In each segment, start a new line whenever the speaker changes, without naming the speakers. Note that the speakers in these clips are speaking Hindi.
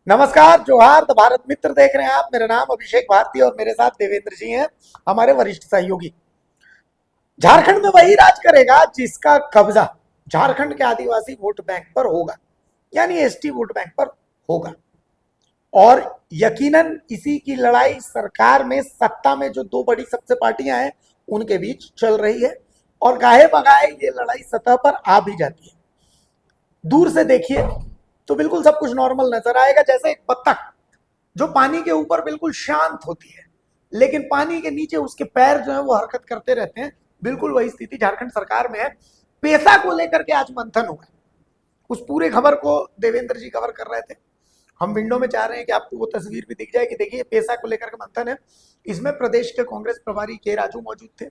नमस्कार, जोहार। द भारत मित्र देख रहे हैं आप। मेरा नाम अभिषेक भारती और मेरे साथ देवेंद्र जी हैं, हमारे वरिष्ठ सहयोगी। झारखंड में वही राज करेगा जिसका कब्जा झारखंड के आदिवासी वोट बैंक पर होगा, यानी एसटी वोट बैंक पर होगा। और यकीनन इसी की लड़ाई सरकार में, सत्ता में जो दो बड़ी सबसे पार्टियां हैं उनके बीच चल रही है। और गाहे बगाए ये लड़ाई सतह पर आ भी जाती है। दूर से देखिए तो बिल्कुल सब कुछ नॉर्मल नजर आएगा, जैसे एक बत्तख जो पानी के ऊपर बिल्कुल शांत होती है, लेकिन पानी के नीचे उसके पैर जो है वो हरकत करते रहते हैं। बिल्कुल वही स्थिति झारखंड सरकार में है। पैसा को लेकर के आज मंथन हुआ। उस पूरे खबर को देवेंद्र जी कवर कर रहे थे। हम विंडो में चाह रहे हैं कि आपको वो तस्वीर भी दिख जाए कि देखिए पैसा को लेकर के मंथन है। इसमें प्रदेश के कांग्रेस प्रभारी के राजू मौजूद थे,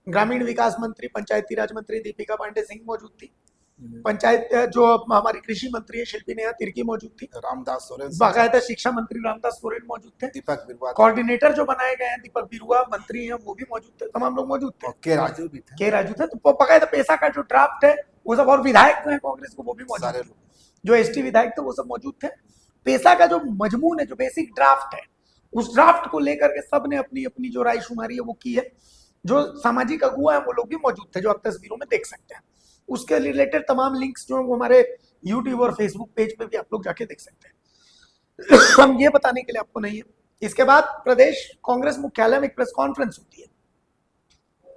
ग्रामीण विकास मंत्री पंचायती राज मंत्री दीपिका पांडे सिंह मौजूद थी, पंचायत जो हमारी कृषि मंत्री है शिल्पी नेहा तिर्की मौजूद थी,
रामदास सोरेन,
बाकायदा शिक्षा मंत्री रामदास सोरेन मौजूद थे,
दीपक बिरुआ,
कोऑर्डिनेटर जो बनाए गए हैं दीपक बिरुआ मंत्री हैं वो भी मौजूद थे, तमाम लोग मौजूद थे,
के राजू भी थे।
के राजू थे। तो बाकायदा पैसा का जो ड्राफ्ट है वो सब, और विधायक जो है कांग्रेस को वो भी मौजूद
सारे
थे, जो एसटी विधायक थे वो सब मौजूद थे। पैसा का जो मजमून है, जो बेसिक ड्राफ्ट है, उस ड्राफ्ट को लेकर के सबने अपनी अपनी जो रायशुमारी है वो की है। जो सामाजिक अगुआ है वो लोग भी मौजूद थे, जो आप तस्वीरों में देख सकते हैं। उसके रिलेटेड तमाम लिंक्स जो है वो हमारे यूट्यूब और फेसबुक पेज पे भी आप लोग जाके देख सकते हैं। हम ये बताने के लिए आपको नहीं है। इसके बाद प्रदेश कांग्रेस मुख्यालय में एक प्रेस कॉन्फ्रेंस होती है।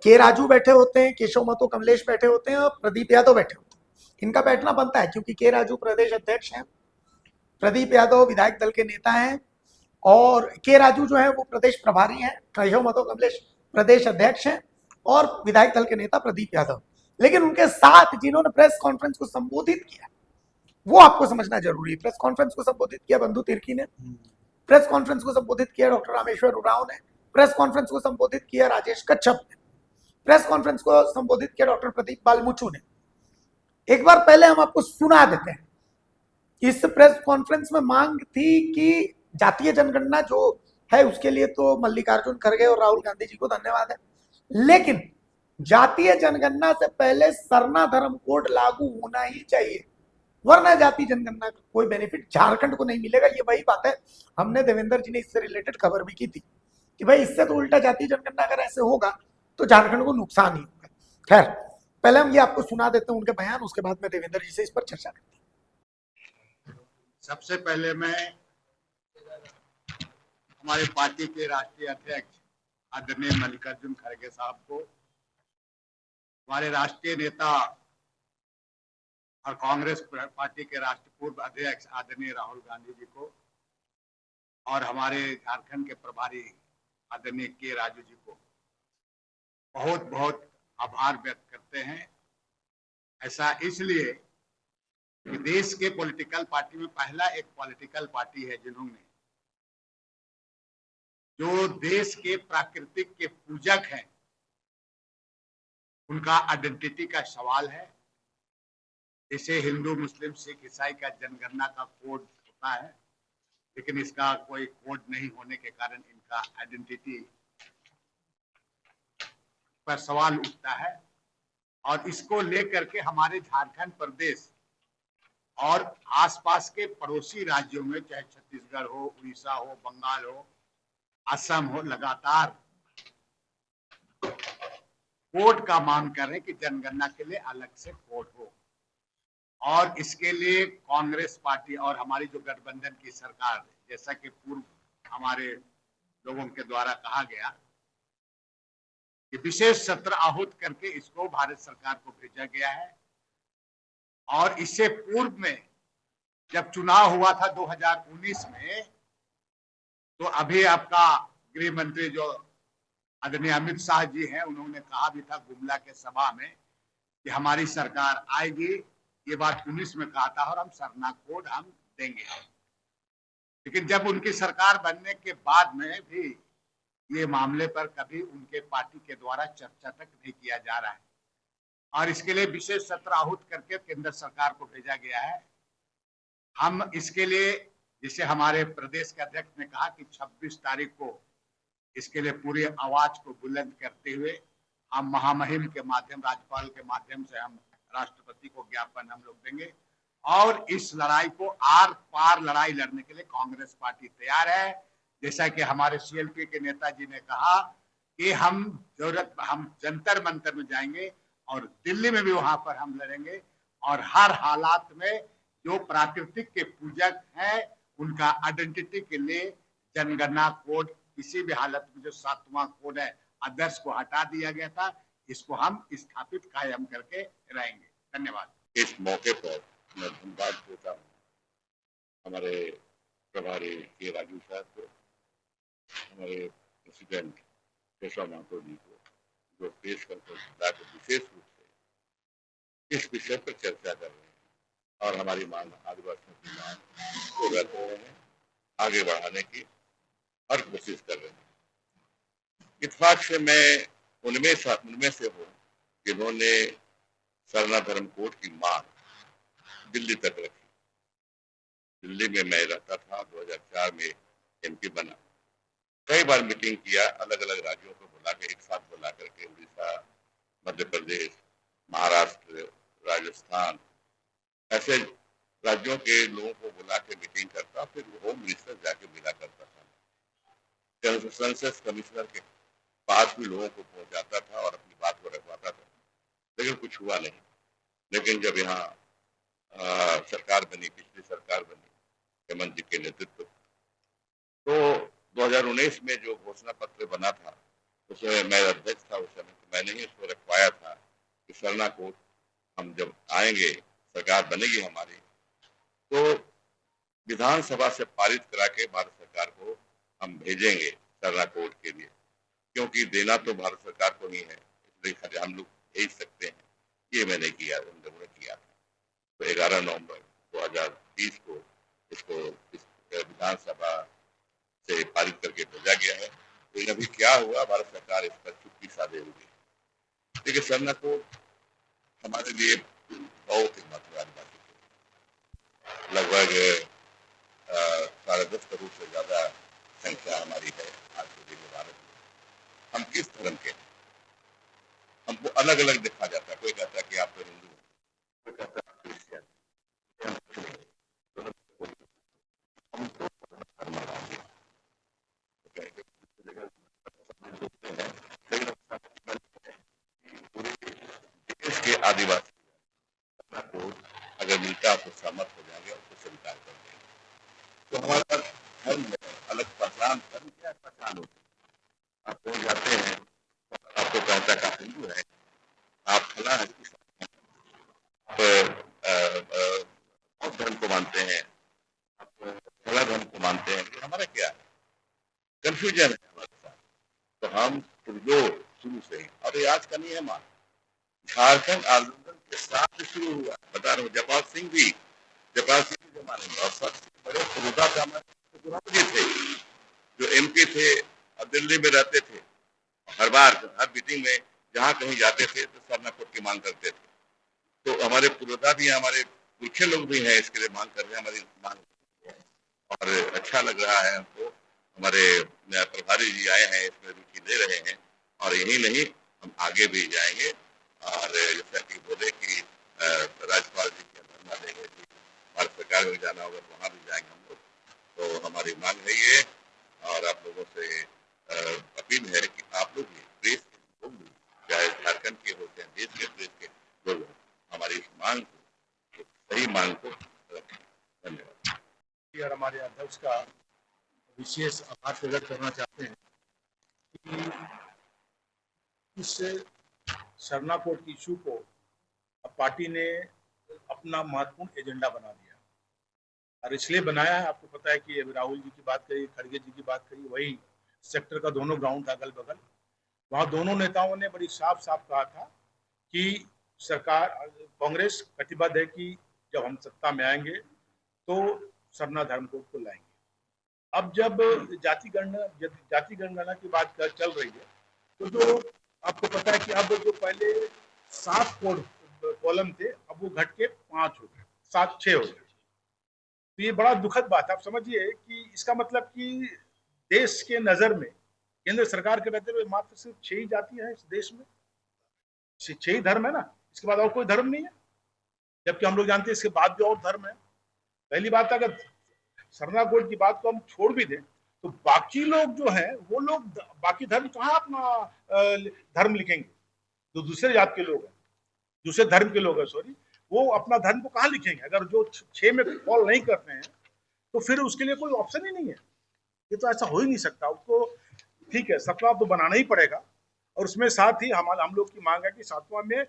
के राजू बैठे होते हैं, केशव महतो कमलेश बैठे होते हैं और प्रदीप यादव बैठे होते हैं। इनका बैठना बनता है क्योंकि के राजू प्रदेश अध्यक्ष हैं, प्रदीप यादव विधायक दल के नेता हैं, और के राजू जो है वो प्रदेश प्रभारी हैं, केशव महतो कमलेश प्रदेश अध्यक्ष हैं, और विधायक दल के नेता प्रदीप यादव। लेकिन उनके साथ जिन्होंने प्रेस कॉन्फ्रेंस को संबोधित किया वो आपको समझना जरूरी है। प्रेस कॉन्फ्रेंस को संबोधित किया बंधु तिर्की ने, प्रेस कॉन्फ्रेंस को संबोधित किया डॉक्टर रामेश्वर उरांव ने, प्रेस कॉन्फ्रेंस को संबोधित किया राजेश कच्छप ने, प्रेस कॉन्फ्रेंस को संबोधित किया डॉक्टर प्रदीप बालमुचू ने। एक बार पहले हम आपको सुना देते हैं। इस प्रेस कॉन्फ्रेंस में मांग थी कि जातीय जनगणना जो है उसके लिए तो मल्लिकार्जुन खड़गे और राहुल गांधी जी को धन्यवाद है, लेकिन जातीय जनगणना से पहले सरना धर्म कोड लागू होना ही चाहिए, वरना जाति जनगणना का कोई बेनिफिट झारखंड को नहीं मिलेगा। ये वही बात है, हमने देवेंद्र जी ने इससे रिलेटेड खबर भी की थी कि भाई इससे तो उल्टा जाति जनगणना अगर ऐसे होगा तो झारखंड को नुकसान ही होगा। खैर, पहले हम ये आपको सुना देते हैं उनके बयान, उसके बाद में देवेंद्र जी से इस पर चर्चा करते हैं।
सबसे पहले मैं हमारे पार्टी के राष्ट्रीय अध्यक्ष आदरणीय मल्लिकार्जुन खड़गे साहब को, हमारे राष्ट्रीय नेता और कांग्रेस पार्टी के राष्ट्रीय पूर्व अध्यक्ष आदरणीय राहुल गांधी जी को, और हमारे झारखंड के प्रभारी आदरणीय के राजू जी को बहुत बहुत आभार व्यक्त करते हैं। ऐसा इसलिए कि देश के पॉलिटिकल पार्टी में पहला एक पॉलिटिकल पार्टी है जिन्होंने, जो देश के प्राकृतिक के पूजक हैं, उनका आइडेंटिटी का सवाल है। जैसे हिंदू मुस्लिम सिख ईसाई का जनगणना का कोड होता है, लेकिन इसका कोई कोड नहीं होने के कारण इनका आइडेंटिटी पर सवाल उठता है। और इसको लेकर के हमारे झारखंड प्रदेश और आसपास के पड़ोसी राज्यों में, चाहे छत्तीसगढ़ हो, उड़ीसा हो, बंगाल हो, असम हो, लगातार कोड का मांग कर रहे हैं कि जनगणना के लिए अलग से कोड हो। और इसके लिए कांग्रेस पार्टी और हमारी जो गठबंधन की सरकार, जैसा कि पूर्व हमारे लोगों के द्वारा कहा गया कि विशेष सत्र आहूत करके इसको भारत सरकार को भेजा गया है। और इससे पूर्व में जब चुनाव हुआ था 2019 में, तो अभी आपका गृह मंत्री जो आदरणीय अमित शाह जी हैं, उन्होंने कहा भी था गुमला के सभा में कि हमारी सरकार आएगी। ये बात 19 में कहा था और हम सरना कोड हम देंगे। लेकिन जब उनकी सरकार बनने के बाद में भी ये मामले पर कभी उनके पार्टी के द्वारा चर्चा तक नहीं किया जा रहा है। और इसके लिए विशेष सत्र आहूत करके केंद्र सरकार को भेजा गया है। हम इसके लिए, जिसे हमारे प्रदेश के अध्यक्ष ने कहा कि 26 तारीख को इसके लिए पूरी आवाज को बुलंद करते हुए हम महामहिम के माध्यम, राज्यपाल के माध्यम से हम राष्ट्रपति को ज्ञापन हम लोग देंगे। और इस लड़ाई को आर पार लड़ाई लड़ने के लिए कांग्रेस पार्टी तैयार है। जैसा कि हमारे सीएलपी के नेताजी ने कहा कि हम जंतर मंतर में जाएंगे और दिल्ली में भी वहां पर हम लड़ेंगे और हर हालात में जो प्राकृतिक के पूजक हैं उनका आइडेंटिटी के लिए जनगणना कोड किसी भी हालत में जो 7वां कोड है आदर्श को हटा दिया गया था, इसको हम स्थापित कायम करके रहेंगे। धन्यवाद।
इस मौके पर मैं धन्यवाद देता हूँ हमारे प्रभारी के राजू साहब को, हमारे प्रेसिडेंट केशव महतो जी को, जो पेश करके विशेष रूप से इस विषय पर चर्चा कर रहे हैं और हमारी मांग, आदिवासियों की मांग को रख रहे हैं, आगे बढ़ाने की हर कोशिश कर रहे हैं। इत्तेफाक से मैं उनमें से हूँ जिन्होंने सरना धर्म कोड की मांग दिल्ली तक रखी। दिल्ली में मैं रहता था, 2004 में एमपी बना, कई बार मीटिंग किया, अलग अलग राज्यों को बुला के एक साथ बुला करके, उड़ीसा, मध्य प्रदेश, महाराष्ट्र, राजस्थान, ऐसे राज्यों के लोगों को बुला के मीटिंग करता, फिर होम मिनिस्टर जाके मिला करता था, सेंसस कमिश्नर के पास भी लोगों को पहुंचाता था और अपनी बात को रखवाता था, लेकिन कुछ हुआ नहीं। लेकिन जब यहाँ सरकार बनी, पिछली सरकार बनी हेमंत जी के नेतृत्व, तो 2019 में जो घोषणा पत्र बना था, उसमें मैं अध्यक्ष था उस समय, तो मैंने ही उसको रखवाया था कि सरना कोड हम जब आएंगे, सरकार बनेगी हमारी, तो विधानसभा से पारित करा के भारत सरकार को हम भेजेंगे सरना कोड के लिए, क्योंकि देना तो भारत सरकार को ही है, इसलिए हम लोग भेज सकते हैं। ये मैंने किया, उन लोगों ने किया था। तो 11 नवंबर 2020 को इसको विधानसभा से पारित करके भेजा गया है। लेकिन अभी क्या हुआ, भारत सरकार इस पर चुप्पी साधे हुई। देखिए, सरना कोड हमारे लिए बहुत ही महत्वपूर्ण बात है। लगभग 10.5 करोड़ से ज्यादा संख्या हमारी है आज के दिन में भारत में। हम किस धर्म के, हमको अलग अलग देखा जाता है। कोई कहता है कि आप तो हिंदू, कोई कहता है क्रिश्चियन, देश के आदिवासी को अगर मिलता है तो सहमत हो जाएंगे, उसको स्वीकार कर देंगे। तो हमारा धर्म में अलग पहचान, धर्म क्या पहचान होती है। आप कहीं जाते हैं, आपको कहता है कि आप हिंदू है, आप फला है, आप धर्म को मानते हैं, आप फला धर्म को मानते हैं, तो हमारा क्या है, कंफ्यूजन है हमारे साथ। तो हम शुरू से ही, और ये आज का नहीं है, मान झारखंड आंदोलन के साथ शुरू हुआ। बता रहा हूँ, जपाल सिंह के जमाने में, और सबसे बड़े खुदा का जी थे जो एमपी थे और दिल्ली में रहते थे, हर बार हर मीटिंग में जहाँ कहीं जाते थे तो सरना कोड की मांग करते थे। तो हमारे पुरोधा भी, हमारे पुरखे लोग भी हैं, इसके लिए मांग कर रहे हैं, हमारी मांग, और अच्छा लग रहा है हमको। हमारे प्रभारी जी आए हैं, इसमें रुचि ले रहे हैं, और यही नहीं, हम आगे भी जाएंगे। और जैसा कि बोले कि राज्यपाल जी के धरना देंगे, भारत सरकार में जाना होगा तो वहाँ भी जाएंगे हम लोग। तो हमारी मांग है ये, और आप लोगों से अपील है कि आप लोग भी, प्रेस के लोग भी, चाहे झारखंड के होते हैं, देश के प्रेस के लोग, हमारी इस मांग को, सही मांग को रखें। धन्यवाद।
और हमारे अध्यक्ष का विशेष आभार प्रकट करना चाहते हैं कि इस सरना कोड की इशू को अब पार्टी ने अपना महत्वपूर्ण एजेंडा बना दिया, और इसलिए बनाया है, आपको पता है कि अभी राहुल जी की बात करी, खड़गे जी की बात करी, वही सेक्टर का दोनों ग्राउंड था अगल बगल, वहाँ दोनों नेताओं ने बड़ी साफ साफ कहा था कि सरकार, कांग्रेस कटिबद्ध है कि जब हम सत्ता में आएंगे तो सरना धर्म कोड को लाएंगे। अब जब जाति गणना की बात चल रही है, तो जो आपको पता है कि अब जो पहले 7 कॉलम थे, अब वो घट के 5 हो गए, 6 हो गए। तो ये बड़ा दुखद बात है। आप समझिए कि इसका मतलब कि देश के नजर में, केंद्र सरकार के नजर में मात्र सिर्फ 6 ही जाति है इस देश में, 6 ही धर्म है ना, इसके बाद और कोई धर्म नहीं है। जबकि हम लोग जानते हैं इसके बाद भी और धर्म है। पहली बात, अगर सरना कोड की बात को हम छोड़ भी दें तो बाकी लोग जो हैं वो लोग बाकी धर्म कहाँ अपना धर्म लिखेंगे? जो दूसरे जात के लोग हैं, दूसरे धर्म के लोग हैं, सॉरी, वो अपना धर्म को कहाँ लिखेंगे? अगर जो 6 में फॉल नहीं करते हैं तो फिर उसके लिए कोई ऑप्शन ही नहीं है। ये तो ऐसा हो ही नहीं सकता। उसको ठीक है, 7वां तो बनाना ही पड़ेगा। और उसमें साथ ही हम लोग की मांग है कि 7वां में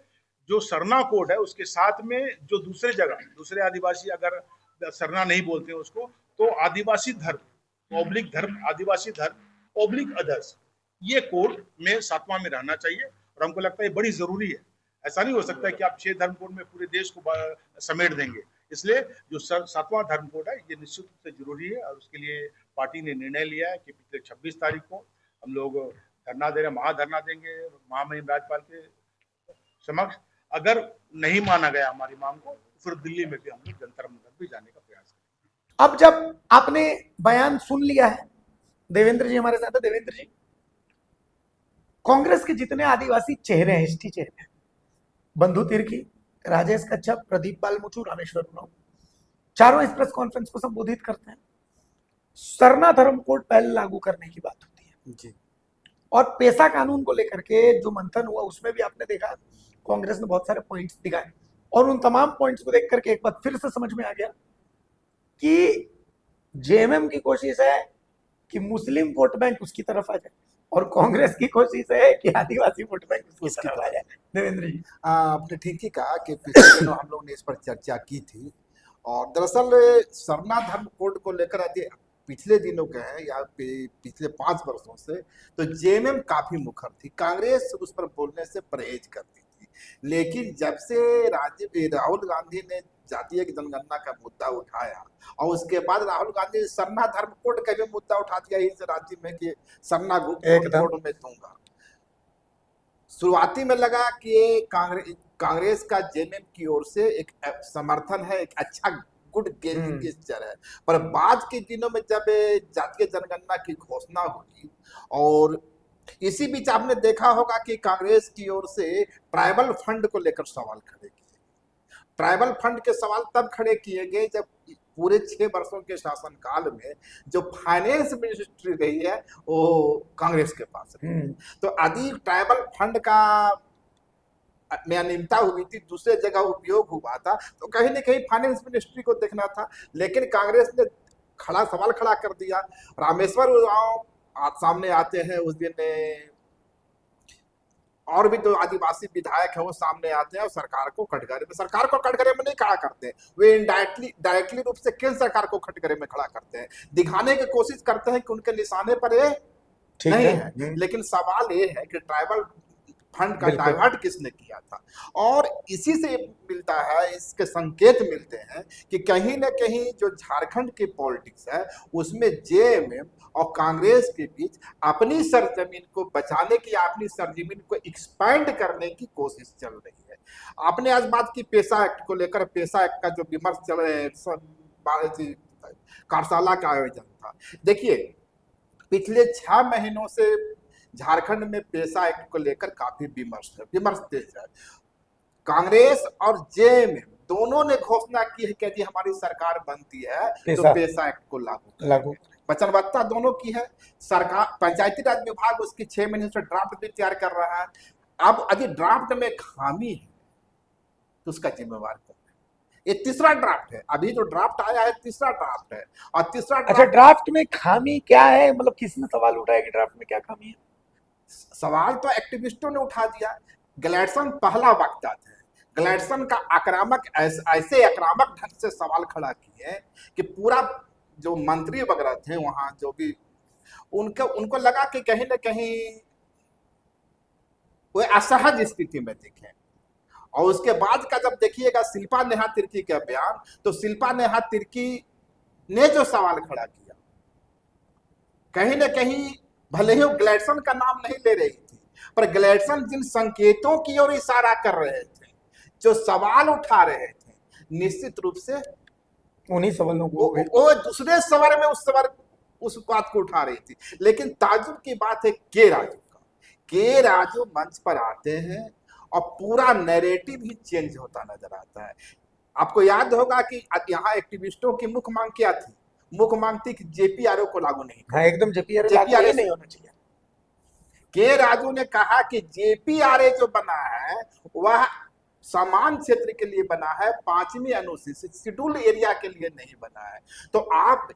जो सरना कोड है उसके साथ में जो दूसरे जगह दूसरे आदिवासी अगर सरना नहीं बोलते हैं उसको, तो आदिवासी धर्म ऑब्लिक धर्म, आदिवासी धर्म ऑब्लिक अदर्स, ये कोड में 7वां में रहना चाहिए। और हमको लगता है ये बड़ी जरूरी है। ऐसा नहीं हो सकता है कि आप 6 धर्म कोड में पूरे देश को समेट देंगे। इसलिए जो 7वां धर्म कोड है ये निश्चित रूप से जरूरी है। और उसके लिए पार्टी ने निर्णय लिया है कि पिछले 26 तारीख को हम लोग धरना दे रहे, महाधरना देंगे महामहिम राज्यपाल के समक्ष। अगर नहीं माना गया हमारी मांग को तो फिर दिल्ली में भी हम लोग जंतर मंतर भी जाने का प्रयास करेंगे।
अब जब आपने बयान सुन लिया है, देवेंद्र जी हमारे साथ है। देवेंद्र जी, कांग्रेस के जितने आदिवासी चेहरे हैं, हिस्ट्री चेहरे हैं, बंधु तिर्की, राजेश कच्छप, प्रदीप बालमुचु, रामेश्वर उरांव, चारों इस प्रेस कॉन्फ्रेंस को संबोधित करते हैं। सरना धर्म कोड पहले लागू करने की बात होती है
जी।
और पेशा कानून को लेकर के जो मंथन हुआ उसमें भी आपने देखा कांग्रेस ने बहुत सारे पॉइंट्स दिखाए और उन तमाम पॉइंट्स को देख करके एक बार फिर से समझ में आ गया कि जेएमएम की कोशिश है कि मुस्लिम वोट बैंक उसकी तरफ आ जाए और कांग्रेस की कोशिश है कि आदिवासी वोट बैंक उसकी तरफ आ जाए। देवेंद्र जी,
आपने ठीक ही कहा कि पिछले दिनों हम लोग ने इस पर चर्चा की थी और दरअसल सरना धर्म कोड को लेकर यदि पिछले दिनों के हैं या पिछले 5 वर्षों से तो जेएमएम काफी मुखर थी, कांग्रेस उस पर बोलने से परहेज करती थी। लेकिन जब से राहुल गांधी ने जातीय जनगणना का मुद्दा उठाया और उसके बाद राहुल गांधी सरना धर्म कोड का भी मुद्दा उठा दिया इस राज्य में कि सरना कोड में दूंगा। शुरुआती में लगा कि कांग्रेस का जेएमएम की ओर से एक समर्थन है, एक अच्छा गुड गेस्चर है, पर बाद के दिनों में जब जातीय जनगणना की घोषणा हुई और इसी बीच आपने देखा होगा कि कांग्रेस की ओर से ट्राइबल फंड को लेकर सवाल खड़े किए। ट्राइबल फंड के सवाल तब खड़े किए गए जब पूरे 6 वर्षों के शासनकाल में जो फाइनेंस मिनिस्ट्री रही है वो कांग्रेस के पास रही। तो यदि ट्राइबल फंड का में अनियमितता हुई थी, दूसरे जगह उपयोग हुआ था, तो कहीं न कहीं फाइनेंस मिनिस्ट्री को देखना था। लेकिन कांग्रेस ने सवाल खड़ा कर दिया। रामेश्वर उरांव सामने आते हैं उस दिन, और भी जो आदिवासी विधायक हैं वो सामने आते हैं और सरकार को कटघरे में नहीं खड़ा करते, वे डायरेक्टली रूप से केंद्र सरकार को कटघरे में खड़ा करते हैं, दिखाने की कोशिश करते हैं कि उनके निशाने पर ये नहीं है। लेकिन सवाल ये है कि ट्राइबल फंड का डाइवर्ट किसने किया था, और इसी से मिलता है, इसके संकेत मिलते हैं कि कहीं ना कहीं जो झारखंड की पॉलिटिक्स है उसमें जेएमएम और कांग्रेस के बीच अपनी सरजमीन को बचाने की, अपनी सरजमीन को एक्सपैंड करने की कोशिश चल रही है। आपने आज बात की पेशा एक्ट को लेकर, पेशा एक्ट का जो विमर्श चल रहे हैं, कार्यशाला का आयोजन था। देखिए, पिछले 6 महीनों से झारखंड में पेशा एक्ट को लेकर काफी विमर्श तेज है। कांग्रेस और जेएमएम दोनों ने घोषणा की है कि यदि हमारी सरकार बनती है तो पेशा एक्ट को लागू वचनबद्धता दोनों की है। सरकार, पंचायती राज विभाग उसकी 6 महीने से ड्राफ्ट भी तैयार कर रहा है। अब यदि ड्राफ्ट में खामी है तो उसका जिम्मेवार कौन है? ये तीसरा ड्राफ्ट है, अभी जो ड्राफ्ट आया है तीसरा ड्राफ्ट है। और तीसरा
अच्छा, ड्राफ्ट में खामी क्या है? मतलब किसने सवाल उठाया कि ड्राफ्ट में क्या खामी है?
सवाल तो एक्टिविस्टों ने उठा दिया। ग्लैडसन पहला वक्ता थे, ग्लैडसन का ऐसे आक्रामक ढंग से सवाल खड़ा किए कि पूरा जो मंत्री वगैरह थे वहां जो भी उनको लगा कि कहीं ना कहीं वो असहज स्थिति में दिखे। और उसके बाद का जब देखिएगा शिल्पा नेहा तिर्की का बयान, तो शिल्पा नेहा तिर्की ने जो सवाल खड़ा किया, कहीं ना कहीं भले ही वो ग्लैडसन का नाम नहीं ले रही थी, पर ग्लैडसन जिन संकेतों की ओर इशारा कर रहे थे, जो सवाल उठा रहे थे, निश्चित रूप से
उन्हीं सवालों को
वो दूसरे सवाल में उस बात को उठा रही थी। लेकिन ताजुब की बात है के राजू मंच पर आते हैं और पूरा नैरेटिव ही चेंज होता नजर आता है। आपको याद होगा कि यहाँ एक्टिविस्टों की मुख्य मांग क्या थी? मुख्य मांग थी कि जेपीआरओ को लागू नहीं
हाँ एकदम जेपीआरए लागू
JPRA
ही नहीं होना चाहिए।
के राजू ने कहा कि जेपीआरए जो बना है वह समान क्षेत्र के लिए बना है, 5वीं अनुसूचित शेड्यूल एरिया के लिए नहीं बना है। तो आप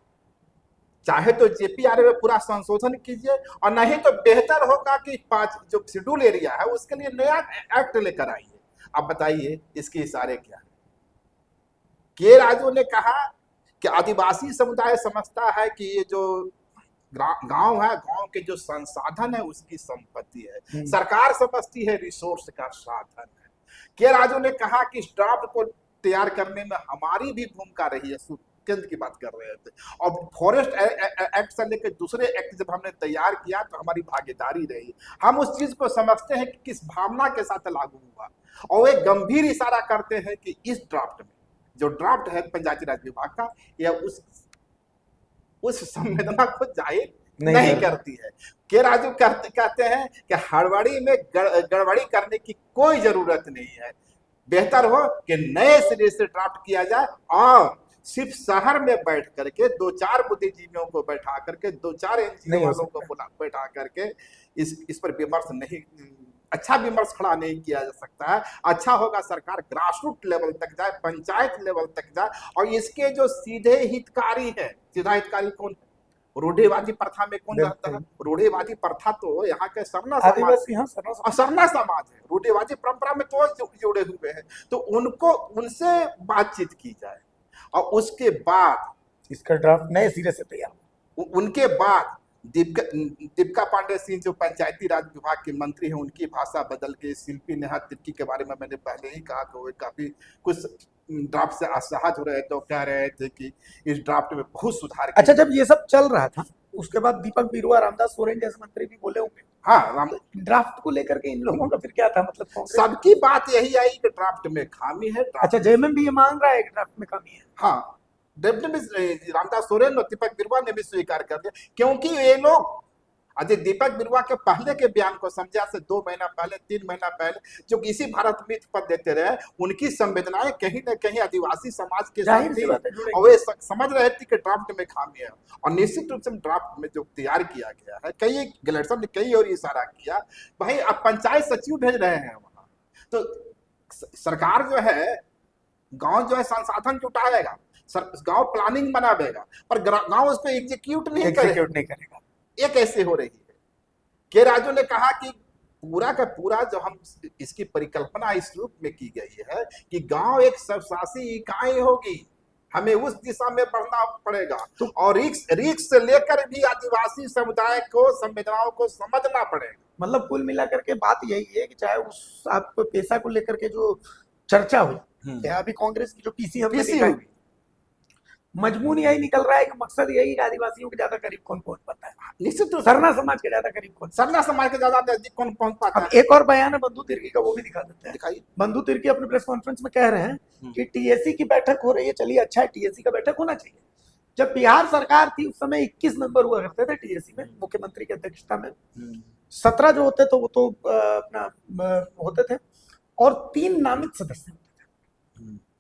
चाहे तो जेपीआरए में पूरा संशोधन कीजिए, और नहीं तो बेहतर होगा कि 5 जो शेड्यूल एरिया है उसके लिए नया एक्ट लेकर आइए। अब बताइए इसके इशारे क्या है? के राजू ने कहा कि आदिवासी समुदाय समझता है कि ये जो गांव है, गांव के जो संसाधन है उसकी संपत्ति है, सरकार समझती है रिसोर्स का साधन है। के राजू ने कहा कि इस ड्राफ्ट को तैयार करने में हमारी भी भूमिका रही है, केंद्र की बात कर रहे थे, और फॉरेस्ट एक्ट से लेकर दूसरे एक्ट जब हमने तैयार किया तो हमारी भागीदारी रही। हम उस चीज को समझते हैं कि किस भावना के साथ लागू हुआ, और वे गंभीर इशारा करते हैं कि इस ड्राफ्ट में जो ड्राफ्ट है पंचायती राज विभाग का, यह उस संवेदना को जाहिर नहीं करती है। के राजू कहते हैं कि हड़बड़ी में गड़बड़ी करने की कोई जरूरत नहीं है, बेहतर हो कि नए सिरे से ड्राफ्ट किया जाए, और सिर्फ शहर में बैठ करके 2-4 बुद्धिजीवियों को बैठा करके, 2-4 एनजीओ वालों को बैठा करके इस पर विमर्श नहीं, अच्छा विमर्श खड़ा नहीं किया जा सकता है। अच्छा होगा सरकार ग्रासरूट लेवल तक जाए, पंचायत लेवल तक जाए, और इसके जो सीधे हितकारी है, सीधा हितकारी कौन है? रूढ़िवादी प्रथा में कौन रहता है? रूढ़िवादी प्रथा तो यहाँ के सरना समाज है, रूढ़िवादी परंपरा में तो जुड़े हुए हैं। तो उनसे बातचीत की जाए, और उसके बाद
इसका ड्राफ्ट नए सिरे से तैयार।
उनके बाद दीपिका पांडे सिंह जो पंचायती राज विभाग के मंत्री हैं, उनकी भाषा बदल के शिल्पी नेहा तिर्की के बारे में मैंने पहले ही कहा कि वो काफी कुछ ड्राफ्ट से असहज हो रहे थे, तो कह रहे थे कि इस ड्राफ्ट में बहुत सुधार।
अच्छा, जब ये सब चल रहा था उसके बाद दीपक बिरुआ, रामदास सोरेन जैसे मंत्री भी बोले होंगे।
हाँ,
ड्राफ्ट को लेकर के इन लोगों का फिर क्या था? मतलब
सबकी बात यही आई कि ड्राफ्ट में खामी है।
अच्छा, जेएमएम भी ये मान रहा है कि ड्राफ्ट में खामी है।
हाँ, रामदास सोरेन और दीपक बिरुआ ने भी स्वीकार कर दिया, क्योंकि ये लोग अजय दीपक बिरुआ के पहले के बयान को समझा से 2 महीना पहले, 3 महीना पहले जो किसी भारत मित्र पद देते रहे, उनकी संवेदनाएं कहीं न कहीं आदिवासी समाज के साथ थी, और वे समझ रहे थे कि ड्राफ्ट में खामी है। और निश्चित रूप से ड्राफ्ट में जो तैयार किया गया है, कई गलेटसन ने कई और इशारा किया, भाई आप पंचायत सचिव भेज रहे हैं वहां, तो सरकार जो है गांव जो है संसाधन जुटाएगा, गांव प्लानिंग बनावेगा, पर गांव उसको एग्जीक्यूट नहीं करेगा। ये कैसे हो रही है? के राजू ने कहा कि पूरा का पूरा जो हम इसकी परिकल्पना इस रूप में की गई है कि गांव एक स्वशासी इकाई होगी, हमें उस दिशा में बढ़ना पड़ेगा, और रिक्स से लेकर भी आदिवासी समुदाय को संवेदनाओं को समझना पड़ेगा।
मतलब कुल मिलाकर के बात यही है कि चाहे उस आप पेशा को लेकर के जो चर्चा हुई, अभी कांग्रेस की जो पीसी होगी, मजमून यही निकल रहा है कि मकसद यही कि आदिवासियों के ज्यादा करीब कौन पहुंच पाता है।
निश्चित रूप
सरना समाज के ज्यादा करीब कौन,
सरना समाज के ज्यादा नजदीक कौन पहुंच पाता है।
एक और बयान है बंधु तिर्की का, वो भी दिखा देते हैं।
दिखाइए।
बंधु तिर्की अपने प्रेस कॉन्फ्रेंस में कह रहे हैं कि टीएसी की बैठक हो रही है, चलिए अच्छा है, टीएसी का बैठक होना चाहिए। जब बिहार सरकार थी उस समय 21 मेंबर हुआ करते थे टीएसी में, मुख्यमंत्री की अध्यक्षता में। 17 जो होते थे वो तो अपना होते थे, और 3 नामित सदस्य होते थे।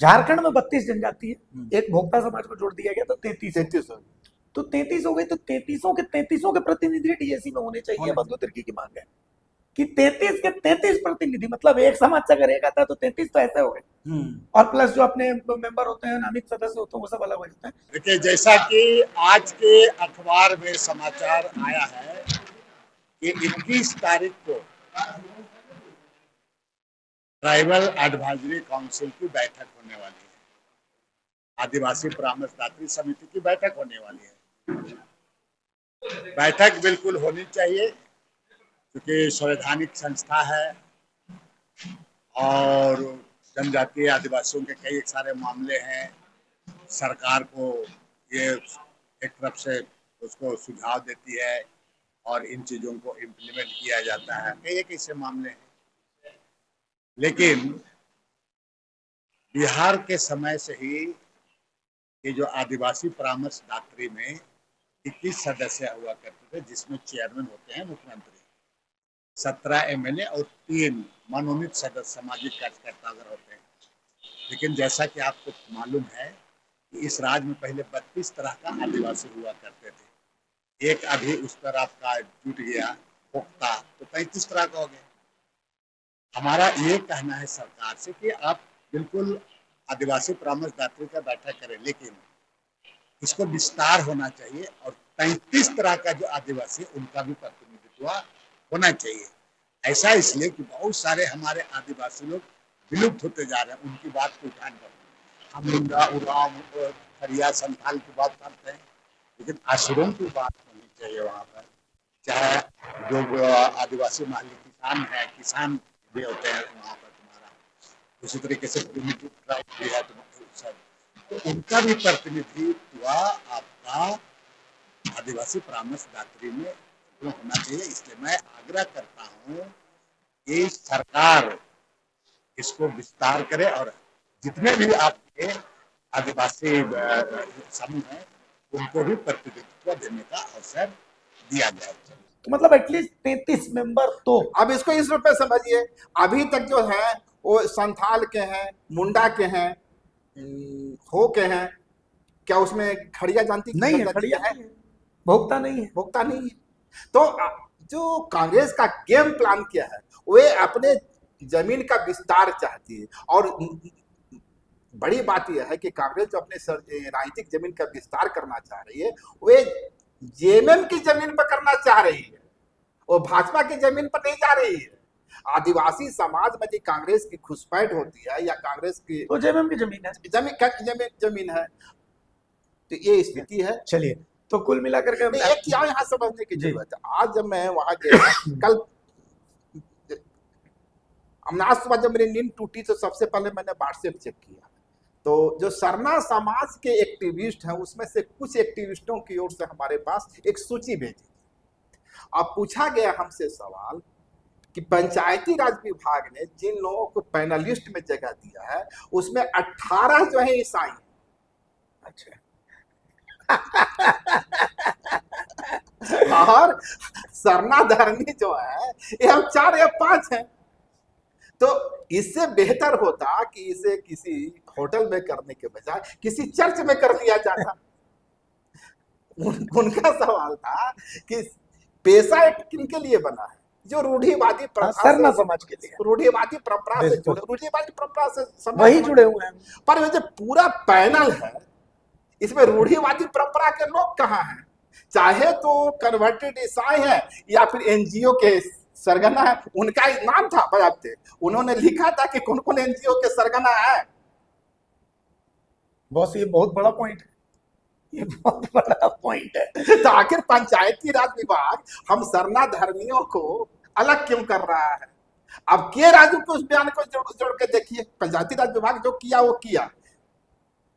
झारखंड में 32 जनजाति है, एक भोक्ता समाज को जोड़ दिया गया तो 33 तो 33 हो गई। तो 33 के प्रतिनिधि टीएसी में होने चाहिए। बंधु तिर्की की मांग है कि 33 के 33 प्रतिनिधि, मतलब एक समाज से अगर एक आता है तो 33 तो ऐसे हो गए, और प्लस जो अपने मेंबर होते हैं, नामित सदस्य होते हैं, वो सब अलग हो जाते हैं।
देखिए, जैसा कि आज के अखबार में समाचार आया है कि 21 तारीख को ट्राइबल एडवाइजरी काउंसिल की बैठक होने वाली है, आदिवासी परामर्शदात्री समिति की बैठक होने वाली है। बैठक बिल्कुल होनी चाहिए, क्योंकि संवैधानिक संस्था है, और जनजातीय आदिवासियों के कई सारे मामले हैं। सरकार को ये एक तरफ से उसको सुझाव देती है, और इन चीज़ों को इम्प्लीमेंट किया जाता है, कई ऐसे मामले हैं। लेकिन बिहार के समय से ही ये जो आदिवासी परामर्शदात्री में 21 सदस्य हुआ करते थे, जिसमें चेयरमैन होते हैं मुख्यमंत्री, 17 एमएलए और 3 मनोनीत सदस्य सामाजिक कार्यकर्ता अगर होते हैं। लेकिन जैसा कि आपको मालूम है कि इस राज्य में पहले 32 तरह का आदिवासी हुआ करते थे। एक अभी उस तरह का जुट गया पोख्ता, तो 35 तरह का हो गया। हमारा ये कहना है सरकार से कि आप बिल्कुल आदिवासी परामर्शदात्री का बैठक करें, लेकिन इसको विस्तार होना चाहिए और 35 तरह का जो आदिवासी है उनका भी प्रतिनिधित्व होना चाहिए। ऐसा इसलिए कि बहुत सारे हमारे आदिवासी लोग विलुप्त होते जा रहे हैं, उनकी बात को उठान करते हैं। हम मुंडा, उरांव, खरिया, संथाल की बात करते हैं, लेकिन आश्रम की बात होनी चाहिए वहाँ पर। चाहे जो आदिवासी महली किसान है, किसान भी होते हैं वहाँ पर तुम्हारा, उसी तरीके से प्रिमिटिव ट्राइब भी है तुम्हारे सब, तो उनका भी प्रतिनिधित्व आपका आदिवासी परामर्शदात्री में होना चाहिए। इसलिए मैं आग्रह करता हूँ कि सरकार इसको विस्तार करे और जितने भी आपके आदिवासी समूह हैं उनको भी प्रतिनिधित्व देने का अवसर दिया जाए।
तो मतलब एटलीस्ट 33 मेंबर तो।
अब इसको इस रूप में समझिए, अभी तक जो है वो संथाल के हैं, मुंडा के हैं, हो के हैं, क्या उसमें खड़िया जानती
नहीं है, खड़िया है, भोक्ता नहीं है,
भोक्ता नहीं है। तो जो कांग्रेस का गेम प्लान किया है वे अपने जमीन का विस्तार चाहती है, और बड़ी बात यह है कि कांग्रेस जो अपने राजनीतिक जमीन का विस्तार करना चाह रही है वे जेएमएम की जमीन पर करना चाह रही है, वो भाजपा की जमीन पर नहीं जा रही है। आदिवासी समाज में जो कांग्रेस की घुसपैठ होती है या कांग्रेस की
तो जेएमएम की जमीन है,
जमीन है, तो ये स्थिति है।
चलिए, तो कुल मिलाकर के
एक क्या यहाँ समझने की जरूरत है। आज जब मैं वहां गया, कल आज सुबह जब मेरी नींद टूटी तो सबसे पहले मैंने व्हाट्सएप चेक किया, तो जो सरना समाज के एक्टिविस्ट हैं उसमें से कुछ एक्टिविस्टों की ओर से हमारे पास एक सूची भेजी। अब पूछा गया हमसे सवाल कि पंचायती राज विभाग ने जिन लोगों को पैनलिस्ट में जगह दिया है उसमें 18 जो है ईसाई।
अच्छा
और सरना धर्मी जो है ये हम 4 या 5 हैं। तो इससे बेहतर होता कि इसे किसी होटल में करने के बजाय किसी चर्च में कर लिया जाता। उनका सवाल था कि पेशा किनके लिए बना है, जो रूढ़िवादी
सरना समाज के लिए,
रूढ़िवादी परंपरा से जुड़े, रूढ़िवादी परंपरा से
वही जुड़े हुए हैं।
पर ये जो पूरा पैनल है इसमें रूढ़िवादी परंपरा के लोग कहाँ हैं? चाहे तो कन्वर्टेड ईसाई है या फिर एनजीओ के सरगना है, उनका नाम था बजाते, उन्होंने लिखा था कि कौन कौन एनजीओ के सरगना है।
बॉस ये बहुत बड़ा पॉइंट है, ये बहुत बड़ा पॉइंट है।
तो आखिर पंचायती राज विभाग हम सरना धर्मियों को अलग क्यों कर रहा है? अब के राजू को उस बयान को जोड़ के देखिए, पंचायती राज विभाग जो किया वो किया,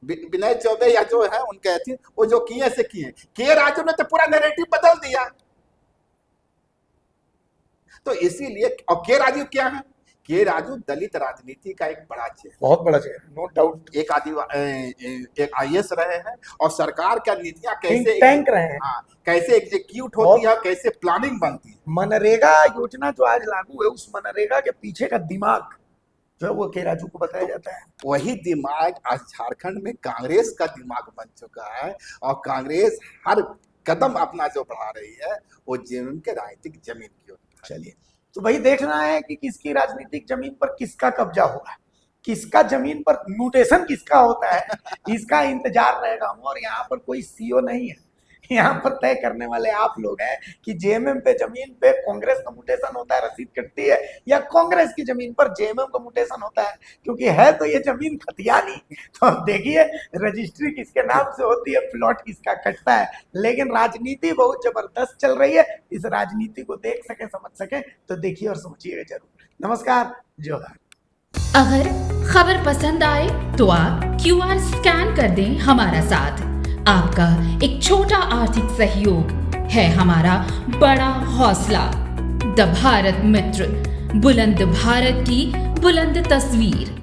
विनय चौबे या जो है उनके थे वो जो किए से किए, के राजू ने तो पूरा नैरेटिव बदल दिया। तो इसीलिए, और के राजू क्या है? के राजू दलित राजनीति का एक बड़ा चेहरा,
बहुत बड़ा चेहरा, नो डाउट।
एक आईएएस रहे हैं और सरकार का नीतियां कैसे
टैंक रहे हैं,
हाँ, कैसे एग्जीक्यूट होती है, कैसे प्लानिंग बनती है।
मनरेगा योजना जो आज लागू है, उस मनरेगा के पीछे का दिमाग जो है वो के राजू को बताया जाता है।
वही दिमाग आज झारखंड में कांग्रेस का दिमाग बन चुका है, और कांग्रेस हर कदम अपना जो बढ़ा रही है वो जेएमएम के राजनीतिक जमीन की ओर।
चलिए, तो भाई देखना है कि किसकी राजनीतिक जमीन पर किसका कब्जा हुआ है, किसका जमीन पर म्यूटेशन किसका होता है, इसका इंतजार रहेगा। और यहाँ पर कोई सीओ नहीं है, यहाँ पर तय करने वाले आप लोग हैं कि जेएमएम पे जमीन पे कांग्रेस का म्यूटेशन होता है, रसीद कटती है, या कांग्रेस की जमीन पर जेएमएम का म्यूटेशन होता है, क्योंकि है तो ये जमीन खतियानी। तो अब देखिए रजिस्ट्री किसके नाम से होती है, प्लॉट किसका कटता है। लेकिन राजनीति बहुत जबरदस्त चल रही है, इस राजनीति को देख सके, समझ सके तो देखिए और समझिएगा जरूर। नमस्कार, जोहार।
अगर खबर पसंद आए तो आप QR स्कैन कर दें हमारा साथ। आपका एक छोटा आर्थिक सहयोग है हमारा बड़ा हौसला। द भारत मित्र, बुलंद भारत की बुलंद तस्वीर।